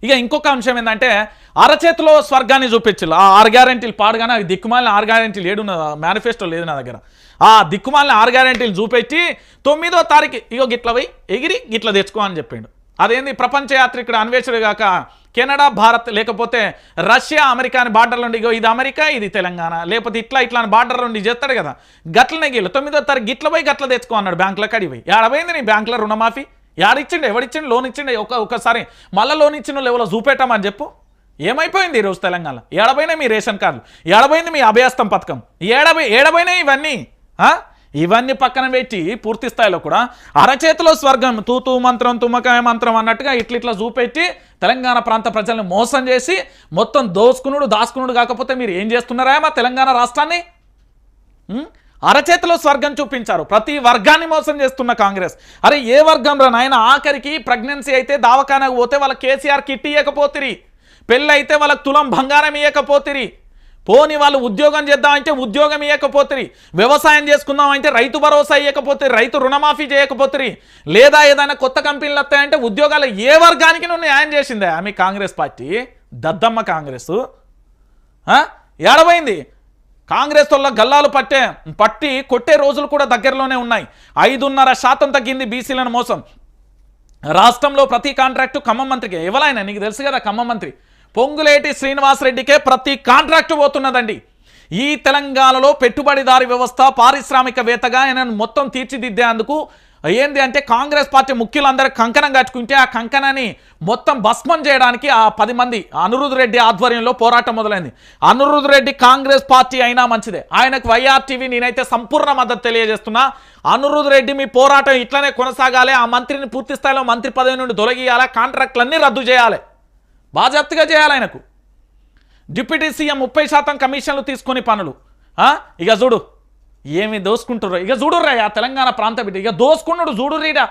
ఇక ఇంకొక అంశం ఏంటంటే అరచేతిలో స్వర్గాన్ని చూపించారు. ఆ 6 గ్యారెంటీలు పాడుగానే అవి దిక్కుమాలిన 6 గ్యారెంటీలు ఏడున్న మేనిఫెస్టో లేదు నా దగ్గర. ఆ దిక్కుమాలిన 6 గ్యారెంటీలు చూపెట్టి 9వ తారీఖు ఇగో గిట్ల పోయి ఎగిరి గిట్ల తెచ్చుకో అని చెప్పిండు. అదేంది ప్రపంచ యాత్రికుడు అన్వేషుడు కాక కెనడా భారత్ లేకపోతే రష్యా అమెరికా అని బార్డర్ నుండి ఇగో ఇది అమెరికా ఇది తెలంగాణ లేకపోతే ఇట్లా అని బార్డర్ నుండి చేస్తాడు కదా గట్లనే గీళ్ళు 9వ తారీఖు గిట్ల పోయి గట్ల తెచ్చుకో అన్నాడు బ్యాంకులో కడిపోయి. ఏడబోయింది నీ బ్యాంకులో రుణమాఫీ? యాడిచ్చిండు ఎవడిచ్చిండు లోన్ ఇచ్చిండు ఒకసారి మళ్ళీ లోన్ ఇచ్చిన లెవెల్లో చూపెట్టామని చెప్పు. ఏమైపోయింది ఈరోజు తెలంగాణ? ఏడబోయినాయి మీ రేషన్ కార్డులు, ఏడబోయింది మీ అభయహస్తం పథకం, ఏడబోయినాయి ఇవన్నీ. ఇవన్నీ పక్కన పెట్టి పూర్తి స్థాయిలో కూడా అరచేతిలో స్వర్గం తూతూ మంత్రం తుమ్మకాయ మంత్రం అన్నట్టుగా ఇట్లా చూపెట్టి తెలంగాణ ప్రాంత ప్రజల్ని మోసం చేసి మొత్తం దాచుకునుడు కాకపోతే మీరు ఏం చేస్తున్నారా మా తెలంగాణ రాష్ట్రాన్ని? అరచేతిలో స్వర్గం చూపించారు. ప్రతి వర్గాన్ని మోసం చేస్తున్న కాంగ్రెస్. అరే ఏ వర్గం రా నాయన? ఆఖరికి ప్రెగ్నెన్సీ అయితే దావఖానకు పోతే వాళ్ళ కేసీఆర్ కిట్ ఇవ్వకపోతిరి, పెళ్ళి అయితే వాళ్ళకి తులం బంగారం ఇవ్వకపోతిరి, పోని వాళ్ళు ఉద్యోగం చేద్దామంటే ఉద్యోగం ఇవ్వకపోతిరి, వ్యవసాయం చేసుకుందామంటే రైతు భరోసా ఇవ్వకపోతే రైతు రుణమాఫీ చేయకపోతిరి, లేదా ఏదైనా కొత్త కంపెనీలు వస్తాయంటే ఉద్యోగాలు ఏ వర్గానికి నువ్వు న్యాయం చేసిందే ఆమె కాంగ్రెస్ పార్టీ? దద్దమ్మ కాంగ్రెస్ ఏడబోయింది? కాంగ్రెస్ వల్ల గల్లాలు పట్టి కొట్టే రోజులు కూడా దగ్గరలోనే ఉన్నాయి. 5.5% తగ్గింది బీసీలను మోసం. రాష్ట్రంలో ప్రతి కాంట్రాక్టు ఖమ్మం మంత్రికి. ఎవరైనా నీకు తెలుసు కదా ఖమ్మం మంత్రి పొంగులేటి శ్రీనివాసరెడ్డికే ప్రతి కాంట్రాక్టు పోతున్నదండి. ఈ తెలంగాణలో పెట్టుబడిదారి వ్యవస్థ పారిశ్రామికవేత్తగా ఆయన మొత్తం తీర్చిదిద్దేందుకు ఏంది అంటే కాంగ్రెస్ పార్టీ ముఖ్యులందరూ కంకణం కట్టుకుంటే ఆ కంకణాన్ని మొత్తం భస్మం చేయడానికి ఆ 10 మంది అనిరుద్ రెడ్డి ఆధ్వర్యంలో పోరాటం మొదలైంది. అనిరుద్ రెడ్డి కాంగ్రెస్ పార్టీ అయినా మంచిదే, ఆయనకు వైఆర్టీవీ నేనైతే సంపూర్ణ మద్దతు తెలియజేస్తున్నా. అనిరుద్ రెడ్డి మీ పోరాటం ఇట్లనే కొనసాగాలి, ఆ మంత్రిని పూర్తి స్థాయిలో మంత్రి పదవి నుండి తొలగియాలి, కాంట్రాక్టులన్నీ రద్దు చేయాలి, బాజాప్తుగా చేయాలి ఆయనకు. డిప్యూటీ సీఎం 30% కమిషన్లు తీసుకొని పనులు. ఇక చూడు ఏమి దోసుకుంటుర్రో, ఇక చూడుర్రా ఆ తెలంగాణ ప్రాంత బిడ్డ, ఇక దోసుకున్నాడు చూడురీడా.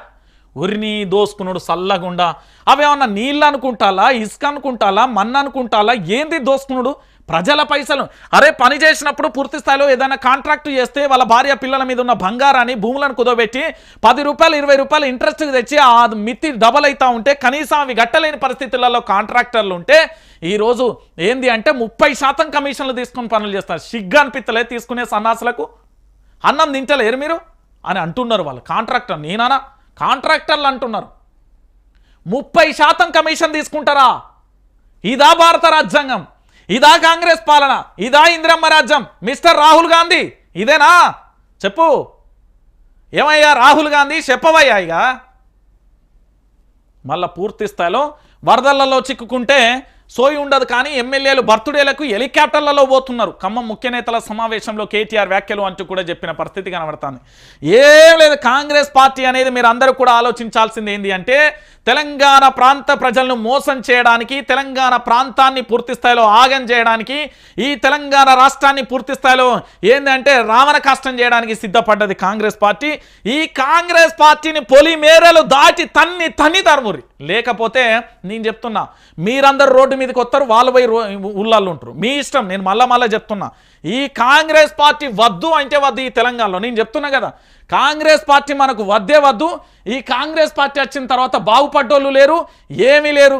ఉరిని దోసుకున్నాడు సల్లగుండా. అవేమన్నా నీళ్ళు అనుకుంటాలా, ఇసుక అనుకుంటాలా, మన్ను అనుకుంటాలా, ఏంది దోసుకున్నాడు? ప్రజల పైసలు. అరే పని చేసినప్పుడు పూర్తి స్థాయిలో ఏదైనా కాంట్రాక్ట్ చేస్తే వాళ్ళ భార్య పిల్లల మీద ఉన్న బంగారాన్ని భూములను కుదోబెట్టి 10 రూపాయలు 20 రూపాయలు ఇంట్రెస్ట్కి తెచ్చి ఆ మిత్తి డబల్ అవుతా ఉంటే కనీసం అవి గట్టలేని పరిస్థితులలో కాంట్రాక్టర్లు ఉంటే ఈరోజు ఏంది అంటే 30% కమిషన్లు తీసుకొని పనులు చేస్తారు. సిగ్గు అనిపిత్తలే తీసుకునే సన్నాసులకు? అన్నం తింటలేరు మీరు అని అంటున్నారు వాళ్ళు. కాంట్రాక్టర్ నేనా కాంట్రాక్టర్లు అంటున్నారు. 30% కమిషన్ తీసుకుంటారా? ఇదా భారత రాజ్యాంగం? ఇదా కాంగ్రెస్ పాలన? ఇదా ఇందిరమ్మ రాజ్యం? మిస్టర్ రాహుల్ గాంధీ ఇదేనా? చెప్పు ఏమయ్యా రాహుల్ గాంధీ, చెప్పవయ్యా. ఇక మళ్ళా పూర్తి స్థాయిలో వరదలలో చిక్కుకుంటే సోయి ఉండదు కానీ ఎమ్మెల్యేలు బర్త్డేలకు హెలికాప్టర్లలో పోతున్నారు. ఖమ్మం ముఖ్య నేతల సమావేశంలో కేటీఆర్ వ్యాఖ్యలు అంటూ కూడా చెప్పిన పరిస్థితి కనబడుతుంది. ఏం లేదు, కాంగ్రెస్ పార్టీ అనేది మీరు అందరూ కూడా ఆలోచించాల్సింది ఏంటి అంటే తెలంగాణ ప్రాంత ప్రజలను మోసం చేయడానికి, తెలంగాణ ప్రాంతాన్ని పూర్తి స్థాయిలో ఆగం చేయడానికి, ఈ తెలంగాణ రాష్ట్రాన్ని పూర్తి స్థాయిలో ఏంటంటే రావణ కష్టం చేయడానికి సిద్ధపడ్డది కాంగ్రెస్ పార్టీ. ఈ కాంగ్రెస్ పార్టీని పొలి మేరలు దాటి తన్ని తరుమురి. లేకపోతే నేను చెప్తున్నా మీరందరూ రోడ్డు మీదకి వస్తారు, వాళ్ళు పోయి ఊళ్ళల్లో ఉంటారు, మీ ఇష్టం. నేను మళ్ళా చెప్తున్నా ఈ కాంగ్రెస్ పార్టీ వద్దు అంటే వద్దు ఈ తెలంగాణలో. నేను చెప్తున్నా కదా కాంగ్రెస్ పార్టీ మనకు వద్దే వద్దు. ఈ కాంగ్రెస్ పార్టీ వచ్చిన తర్వాత బాగుపడ్డోళ్ళు లేరు, ఏమీ లేరు.